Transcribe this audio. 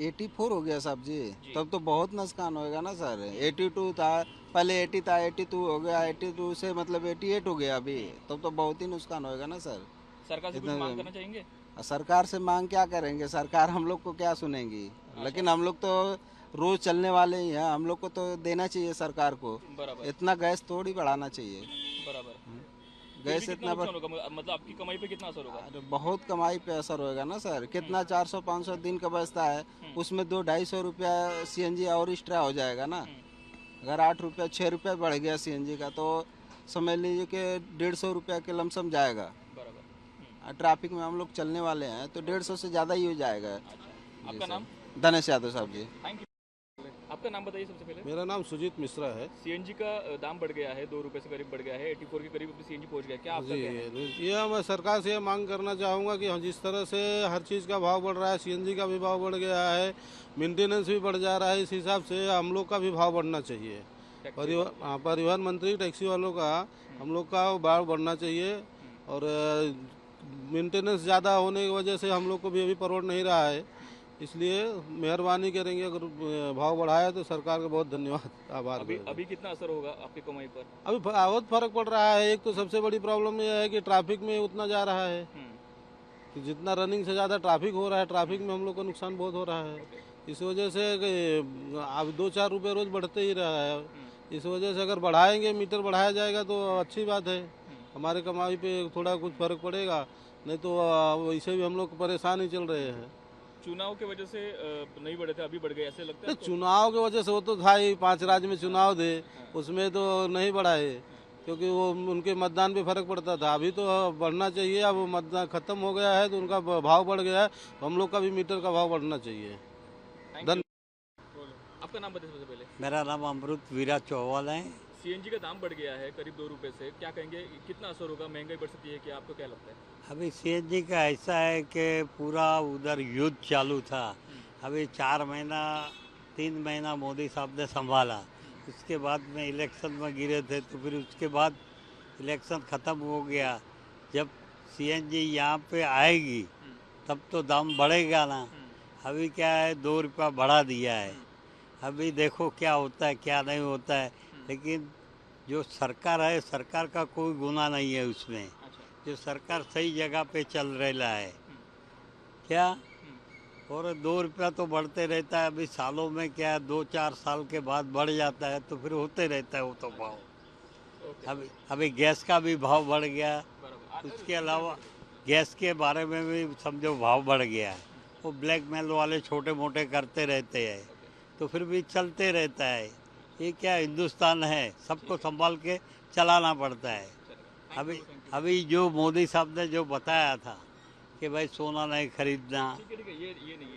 84 हो गया साहब जी। तब तो बहुत नुकसान होएगा ना सर। 82 था, पहले 80 था, 82 हो गया, 82 से मतलब 88 हो गया अभी। तब तो बहुत ही नुकसान होएगा ना सर। सरकार से कुछ इतना मांग करना चाहेंगे? सरकार से मांग क्या करेंगे, सरकार हम लोग को क्या सुनेंगी। अच्छा। लेकिन हम लोग तो रोज चलने वाले ही हैं, हम लोग को तो देना चाहिए सरकार को। बराबर। इतना गैस थोड़ी बढ़ाना चाहिए। बराबर। फिर भी गैस कितना इतना नुकसान होगा, मतलब आपकी कमाई पे कितना असर होगा? अरे बहुत कमाई पे असर होएगा ना सर। कितना 400-500 दिन का बचता है, उसमें 200-250 रुपया सीएनजी और एक्स्ट्रा हो जाएगा ना। अगर 8 रुपया 6 रुपया बढ़ गया सीएनजी का, तो समझ लीजिए कि 150 रुपया के लमसम जाएगा। बराबर। ट्रैफिक में हम लोग चलने वाले हैं तो 150 से ज़्यादा ही हो जाएगा। अच्छा, जी आपका सर। नाम? धनेश यादव साहब जी। Thank you. आपका नाम बताइए सबसे पहले। मेरा नाम सुजीत मिश्रा है। सीएनजी का दाम बढ़ गया है, 2 रुपए से करीब बढ़ गया है, 84 के करीब अभी सीएनजी पहुंच गया, क्या आपका जी, कहना है? ये मैं सरकार से ये मांग करना चाहूँगा कि जिस तरह से हर चीज़ का भाव बढ़ रहा है, सीएनजी का भी भाव बढ़ गया है, मेंटेनेंस भी बढ़ जा रहा है, इस हिसाब से हम लोग का भी भाव बढ़ना चाहिए। परिवहन मंत्री टैक्सी वालों का हम लोग का भाव बढ़ना चाहिए। और मेंटेनेंस ज़्यादा होने की वजह से हम लोग को भी अभी परवड़ नहीं रहा है। इसलिए मेहरबानी करेंगे, अगर भाव बढ़ाया तो सरकार का बहुत धन्यवाद, आभार करेंगे। अभी कितना असर होगा आपकी कमाई पर? अभी बहुत फर्क पड़ रहा है। एक तो सबसे बड़ी प्रॉब्लम यह है कि ट्रैफिक में उतना जा रहा है कि जितना रनिंग से ज़्यादा ट्रैफिक हो रहा है, ट्रैफिक में हम लोग को नुकसान बहुत हो रहा है। इस वजह से अब 2-4 रुपये रोज बढ़ते ही रहा है। इस वजह से अगर बढ़ाएंगे, मीटर बढ़ाया जाएगा तो अच्छी बात है, हमारे कमाई पे थोड़ा कुछ फर्क पड़ेगा। नहीं तो वैसे भी हम लोग परेशान ही चल रहे हैं। चुनाव के वजह से नहीं बढ़े थे, अभी बढ़ गए, ऐसे लगता है आपको? चुनाव की वजह से वो तो था ही, 5 राज्य में चुनाव थे, उसमें तो नहीं बढ़ाए क्योंकि वो उनके मतदान पे फर्क पड़ता था। अभी तो बढ़ना चाहिए, अब वो मतदान खत्म हो गया है तो उनका भाव बढ़ गया है, तो हम लोग का भी मीटर का भाव बढ़ना चाहिए। Thank you. आपका नाम बताइए सबसे पहले। मेरा नाम अमृत वीरा चौहान है। सीएनजी का दाम बढ़ गया है करीब 2 रुपए से, क्या कहेंगे, कितना असर होगा, महंगाई बढ़ सकती है क्या, आपको क्या लगता है? अभी सीएनजी का ऐसा है कि पूरा उधर युद्ध चालू था। अभी 4 महीना 3 महीना मोदी साहब ने संभाला, उसके बाद में इलेक्शन में गिरे थे, तो फिर उसके बाद इलेक्शन ख़त्म हो गया। जब सीएनजी यहाँ पे आएगी तब तो दाम बढ़ेगा ना। अभी क्या है, 2 रुपया बढ़ा दिया है। अभी देखो क्या होता है क्या नहीं होता है। लेकिन जो सरकार है, सरकार का कोई गुनाह नहीं है उसमें। जो सरकार सही जगह पे चल रहा है क्या। और 2 रुपया तो बढ़ते रहता है। अभी सालों में क्या 2-4 साल के बाद बढ़ जाता है, तो फिर होते रहता है वो तो भाव। अभी गैस का भी भाव बढ़ गया। उसके अलावा गैस के बारे में भी समझो भाव बढ़ गया है। वो ब्लैकमेल वाले छोटे मोटे करते रहते हैं, तो फिर भी चलते रहता है। ये क्या हिंदुस्तान है, सबको संभाल के चलाना पड़ता है। अभी जो मोदी साहब ने जो बताया था कि भाई सोना नहीं खरीदना, ठीक है, ये नहीं